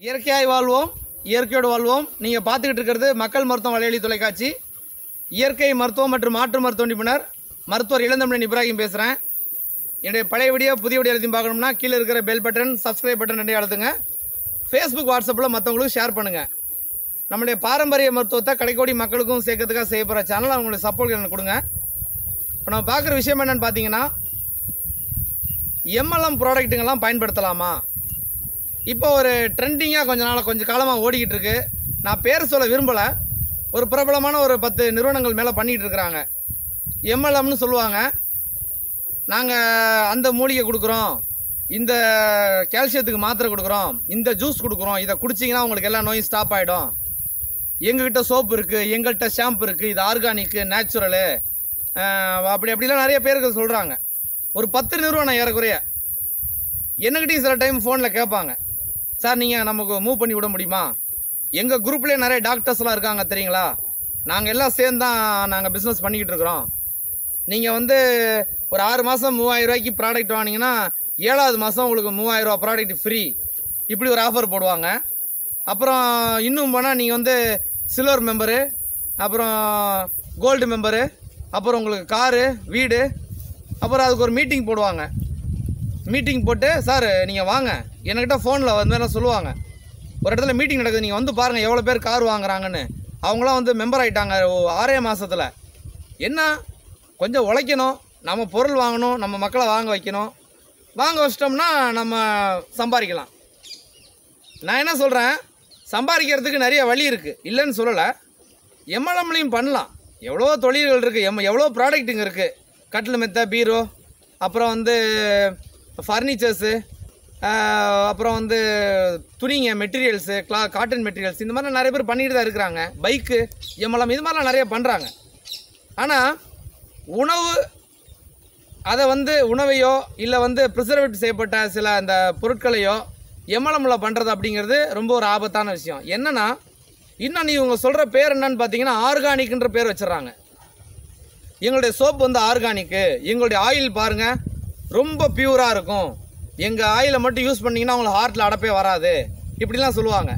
இயற்கையாய் வாழ்வோம், இயற்கையோடு வாழ்வோம். நீங்கள் பார்த்துக்கிட்டு இருக்கிறது மக்கள் மருத்துவம் வலையொலி தொலைக்காட்சி. இயற்கை மருத்துவம் மற்றும் மாற்று மருத்துவ நிபுணர் மருத்துவர் இளந்தமிழன் இப்ராஹிம் பேசுகிறேன். என்னுடைய பழைய வீடியோ புதிய வீடியோ எழுதி பார்க்கணும்னா கீழே இருக்கிற பெல் பட்டன், சப்ஸ்கிரைப் பட்டன் ரெண்டையும் அழுத்துங்க. ஃபேஸ்புக், வாட்ஸ்அப்பில் மற்றவங்களுக்கு ஷேர் பண்ணுங்கள். நம்முடைய பாரம்பரிய மருத்துவத்தை கடைக்கோடி மக்களுக்கும் சேர்க்கறதுக்காக செய்ய போகிற சேனல் அவங்களுடைய சப்போர்ட் எனக்கு கொடுங்க. இப்போ நம்ம பார்க்குற விஷயம் என்னென்னு பார்த்தீங்கன்னா, எம்எல்எம் ப்ராடக்ட்டுங்கெல்லாம் பயன்படுத்தலாமா? இப்போ ஒரு ட்ரெண்டிங்காக கொஞ்சம் காலமாக ஓடிக்கிட்டு இருக்கு. நான் பேர் சொல்ல விரும்பலை. ஒரு பிரபலமான ஒரு 10 நிறுவனங்கள் மேலே பண்ணிக்கிட்டு இருக்கிறாங்க. எம்எல்எம்னு சொல்லுவாங்க. நாங்கள் அந்த மூலிகை கொடுக்குறோம், இந்த கால்சியத்துக்கு மாத்திரை கொடுக்குறோம், இந்த ஜூஸ் கொடுக்குறோம், இதை குடிச்சிங்கன்னா உங்களுக்கு எல்லா நோயும் ஸ்டாப் ஆகிடும். எங்ககிட்ட சோப்பு இருக்குது, எங்கள்கிட்ட ஷாம்பு இருக்குது, இது ஆர்கானிக்கு, நேச்சுரலு, அப்படிலாம் நிறைய பேருக்கு சொல்கிறாங்க. ஒரு 10 நிறுவனம் ஏறக்குறைய என்னகிட்டையும் சில டைம் ஃபோனில் கேட்பாங்க, சார் நீங்கள் நமக்கு மூவ் பண்ணி விட முடியுமா? எங்கள் குரூப்லேயே நிறைய டாக்டர்ஸ்லாம் இருக்காங்க தெரியுங்களா, நாங்கள் எல்லாம் சேர்ந்து தான் நாங்கள் பிஸ்னஸ் பண்ணிக்கிட்டு இருக்கிறோம். நீங்கள் ஒரு 6 மாதம் 3000 ரூபாய்க்கு ப்ராடக்ட் வாங்கினீங்கன்னா 7வது மாதம் உங்களுக்கு 3000 ரூபா ப்ராடக்ட் ஃப்ரீ, இப்படி ஒரு ஆஃபர் போடுவாங்க. அப்புறம் இன்னும் போனால் நீங்கள் சில்வர் மெம்பரு, அப்புறம் கோல்டு மெம்பரு, அப்புறம் உங்களுக்கு காரு, வீடு, அப்புறம் அதுக்கு ஒரு மீட்டிங் போடுவாங்க. மீட்டிங் போட்டு, சார் நீங்கள் வாங்க என்கிட்ட ஃபோனில் என்ன சொல்லுவாங்க, ஒரு இடத்துல மீட்டிங் நடக்குது, நீங்கள் வந்து பாருங்கள் எவ்வளோ பேர் கார் வாங்குறாங்கன்னு. அவங்களாம் மெம்பர் ஆகிட்டாங்க 6 மாதத்தில். என்ன, கொஞ்சம் உழைக்கணும், நம்ம பொருள் வாங்கணும், நம்ம மக்களை வாங்க வைக்கணும். வாங்க வச்சிட்டோம்னா நம்ம சம்பாதிக்கலாம். நான் என்ன சொல்கிறேன், சம்பாதிக்கிறதுக்கு நிறைய வழி இருக்குது, இல்லைன்னு சொல்லலை. எம்எல்எம்லையும் பண்ணலாம். எவ்வளோ தொழில்கள் இருக்குது, எவ்வளோ ப்ராடக்ட்டுங்க இருக்குது. கட்டில் மெத்த, பீரோ, அப்புறம் ஃபர்னிச்சர்ஸு, அப்புறம் துணிங்க, மெட்டீரியல்ஸு, காட்டன் மெட்டீரியல்ஸ், இந்த மாதிரிலாம் நிறைய பேர் பண்ணிட்டு தான் இருக்கிறாங்க. பைக்கு, எம்எல்எம், இது மாதிரிலாம் நிறைய பண்ணுறாங்க. ஆனால் உணவு, அதை உணவையோ இல்லை ப்ரிசர்வேட்டிவ் செய்யப்பட்ட சில அந்த பொருட்களையோ எம்எல்எம்மில் பண்ணுறது அப்படிங்கிறது ரொம்ப ஒரு ஆபத்தான விஷயம். என்னென்னா, இன்னும் இவங்க சொல்கிற பேர் என்னன்னு பார்த்தீங்கன்னா, ஆர்கானிக்ன்ற பேர் வச்சிடறாங்க. எங்களுடைய சோப்பு ஆர்கானிக்கு, எங்களுடைய ஆயில் பாருங்கள் ரொம்ப பியூராக இருக்கும், எங்கள் ஆயிலை மட்டும் யூஸ் பண்ணிங்கன்னா அவங்களுக்கு ஹார்ட்டில் அடப்பே வராது, இப்படிலாம் சொல்லுவாங்க.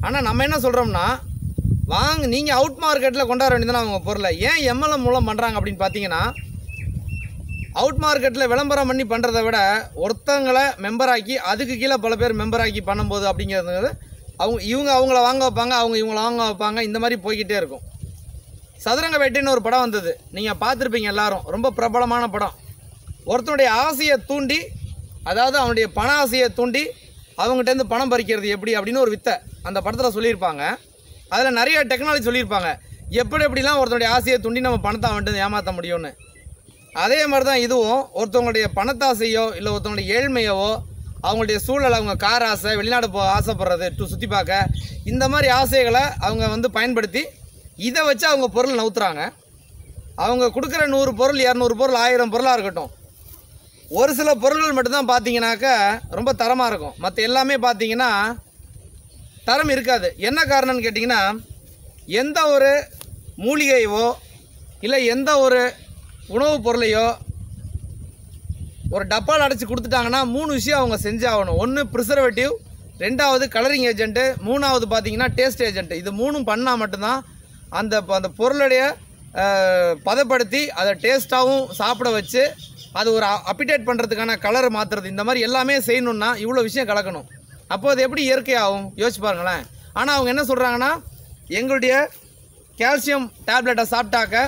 ஆனால் நம்ம என்ன சொல்கிறோம்னா, நீங்கள் அவுட் மார்க்கெட்டில் கொண்டாட வேண்டியதானே அவங்க பொருளை. ஏன் எம்எல்எம் மூலம் பண்ணுறாங்க அப்படின்னு பார்த்தீங்கன்னா, அவுட் மார்க்கெட்டில் விளம்பரம் பண்ணி பண்ணுறதை விட ஒருத்தங்களை மெம்பராக்கி அதுக்கு கீழே பல பேர் மெம்பராக்கி பண்ணும்போது அப்படிங்கிறது அவங்கள வாங்க வைப்பாங்க, அவங்க இவங்கள வாங்க வைப்பாங்க, இந்த மாதிரி போய்கிட்டே இருக்கும். சதுரங்க வேட்டைன்னு ஒரு படம் வந்தது, நீங்கள் பார்த்துருப்பீங்க எல்லாரும், ரொம்ப பிரபலமான படம். ஒருத்தனுடைய ஆசையை தூண்டி, அதாவது அவனுடைய பண ஆசையை தூண்டி அவங்ககிட்டேருந்து பணம் பறிக்கிறது எப்படி அப்படின்னு ஒரு வித்தை அந்த படத்தில் சொல்லியிருப்பாங்க. அதில் நிறைய டெக்னாலஜி சொல்லியிருப்பாங்க, எப்படிலாம் ஒருத்தனுடைய ஆசையை தூண்டி நம்ம பணத்தை அவன்கிட்ட ஏமாற்ற முடியும்னு. அதே மாதிரி தான் இதுவும், ஒருத்தவங்களுடைய பணத்தாசையோ இல்லை ஒருத்தவங்களுடைய ஏழ்மையவோ, அவங்களுடைய சூழல், அவங்க கார் ஆசை, வெளிநாடு ஆசைப்படுறது, சுற்றி பார்க்க, இந்த மாதிரி ஆசைகளை அவங்க பயன்படுத்தி இதை வச்சு அவங்க பொருள் நவுத்துறாங்க. அவங்க கொடுக்குற 100 பொருள், 200 பொருள், 1000 பொருளாக இருக்கட்டும், ஒரு சில பொருள்கள் மட்டும்தான் பார்த்தீங்கன்னாக்கா ரொம்ப தரமாக இருக்கும். மற்ற எல்லாமே பார்த்தீங்கன்னா தரம் இருக்காது. என்ன காரணம்னு கேட்டிங்கன்னா, எந்த ஒரு மூலிகையோ இல்லை எந்த ஒரு உணவுப் பொருளையோ ஒரு டப்பால் அடைச்சி கொடுத்துட்டாங்கன்னா 3 விஷயம் அவங்க செஞ்சாகணும். 1 ப்ரிசர்வேட்டிவ், 2வது கலரிங் ஏஜென்ட்டு, 3வது பார்த்தீங்கன்னா டேஸ்ட் ஏஜென்ட்டு. இது 3ம் பண்ணால் மட்டும்தான் அந்த பொருளுடைய பதப்படுத்தி அதை டேஸ்ட்டாகவும் சாப்பிட வச்சு அது ஒரு அப்பிடேட் பண்ணுறதுக்கான கலரை மாற்றுறது, இந்த மாதிரி எல்லாமே செய்யணுன்னா இவ்வளோ விஷயம் கலக்கணும். அப்போது அது எப்படி இயற்கையாகும் யோசிச்சு பாருங்களேன். ஆனால் அவங்க என்ன சொல்கிறாங்கன்னா, எங்களுடைய கால்சியம் டேப்லெட்டை சாப்பிட்டாக்க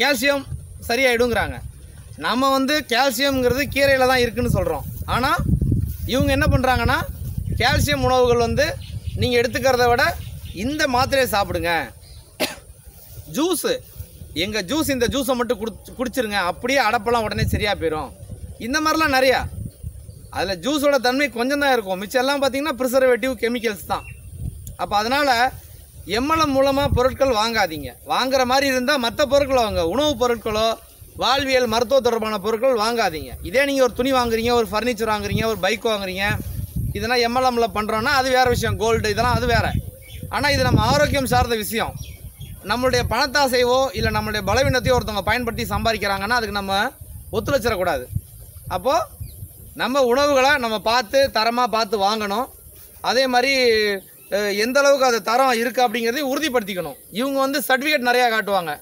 கால்சியம் சரியாயிடுங்கிறாங்க. நம்ம கால்சியம்ங்கிறது கீரையில் தான் இருக்குதுன்னு சொல்கிறோம். ஆனால் இவங்க என்ன பண்ணுறாங்கன்னா, கால்சியம் உணவுகள் நீங்கள் எடுத்துக்கிறத விட இந்த மாத்திரையை சாப்பிடுங்க. ஜூஸு, எங்கள் ஜூஸ், இந்த ஜூஸை மட்டும் குடிச்சிருங்க, அப்படியே அடப்பெல்லாம் உடனே சரியாக போயிடும், இந்த மாதிரிலாம் நிறையா. அதில் ஜூஸோட தன்மை கொஞ்சம் தான் இருக்கும், மிச்சம் எல்லாம் பார்த்திங்கன்னா ப்ரிசர்வேட்டிவ் கெமிக்கல்ஸ் தான். அப்போ அதனால் எம்எல்எம் மூலமாக பொருட்கள் வாங்காதீங்க. வாங்குற மாதிரி இருந்தால் மற்ற பொருட்களை வாங்க, உணவுப் பொருட்களோ வாழ்வியல் மருத்துவ தொடர்பான பொருட்கள் வாங்காதீங்க. இதே நீங்கள் ஒரு துணி வாங்குறீங்க, ஒரு ஃபர்னிச்சர் வாங்குறீங்க, ஒரு பைக் வாங்குறீங்க, இதெல்லாம் எம்எல்எம்மில் பண்ணுறோன்னா அது வேறு விஷயம், கோல்டு இதெல்லாம் அது வேறு. ஆனால் இது நம்ம ஆரோக்கியம் சார்ந்த விஷயம். நம்மளுடைய பணத்தாசைவோ இல்லை நம்மளுடைய பலவீனத்தையோ ஒருத்தவங்க பயன்படுத்தி சம்பாதிக்கிறாங்கன்னா அதுக்கு நம்ம ஒத்துழைச்சிடக்கூடாது. அப்போது நம்ம உணவுகளை நம்ம பார்த்து தரமாக பார்த்து வாங்கணும். அதே மாதிரி எந்த அளவுக்கு அது தரம் இருக்குது அப்படிங்கிறதையும் உறுதிப்படுத்திக்கணும். இவங்க வந்து சர்டிஃபிகேட் நிறையா காட்டுவாங்க.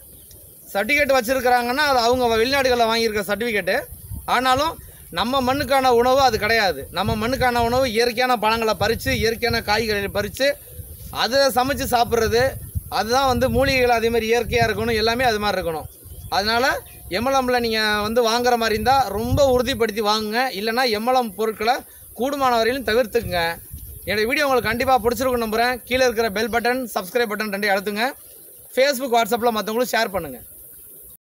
சர்டிஃபிகேட் வச்சுருக்கிறாங்கன்னா அது அவங்க வெளிநாடுகளில் வாங்கியிருக்க சர்டிஃபிகேட்டு. ஆனாலும் நம்ம மண்ணுக்கான உணவு அது கிடையாது. நம்ம மண்ணுக்கான உணவு இயற்கையான பழங்களை பறித்து, இயற்கையான காய்கறிகளை பறித்து அதை சமைச்சு சாப்பிட்றது. அதுதான் வந்து மூலிகைகள் அதேமாதிரி இயற்கையாக இருக்கணும், எல்லாமே அது மாதிரி இருக்கணும். அதனால் எம்எல்எம்மில் நீங்கள் வந்து வாங்குற மாதிரி இருந்தால் ரொம்ப உறுதிப்படுத்தி வாங்குங்க. இல்லைனா எம்எல்எம் பொருட்களை கூடுமான வரையிலும் தவிர்த்துக்குங்க. என்னோடய வீடியோ உங்களுக்கு கண்டிப்பாக பிடிச்சிருக்குன்னு நம்புகிறேன். கீழே இருக்கிற பெல் பட்டன், சப்ஸ்கிரைப் பட்டன் ரெண்டையும் அழுத்துங்க. ஃபேஸ்புக், வாட்ஸ்அப்பில் மற்றவங்களும் ஷேர் பண்ணுங்கள்.